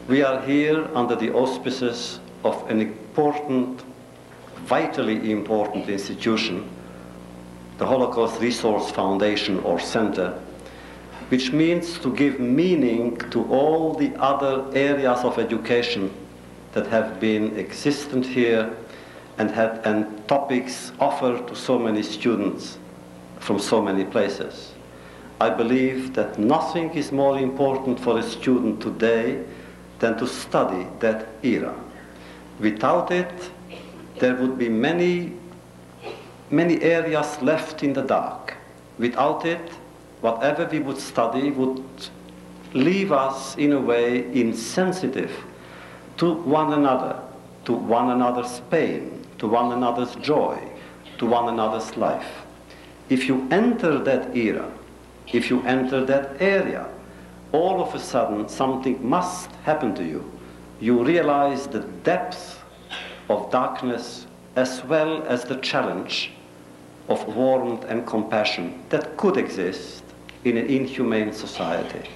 We are here under the auspices of an important, vitally important institution, the Holocaust Resource Foundation or Center, which means to give meaning to all the other areas of education that have been existent here and topics offered to so many students from so many places. I believe that nothing is more important for a student today than to study that era. Without it, there would be many areas left in the dark. Without it, whatever we would study would leave us in a way insensitive to one another's pain, to one another's joy, to one another's life. If you enter that era, if you enter that area, all of a sudden something must happen to you. You realize the depth of darkness as well as the challenge of warmth and compassion that could exist in an inhumane society.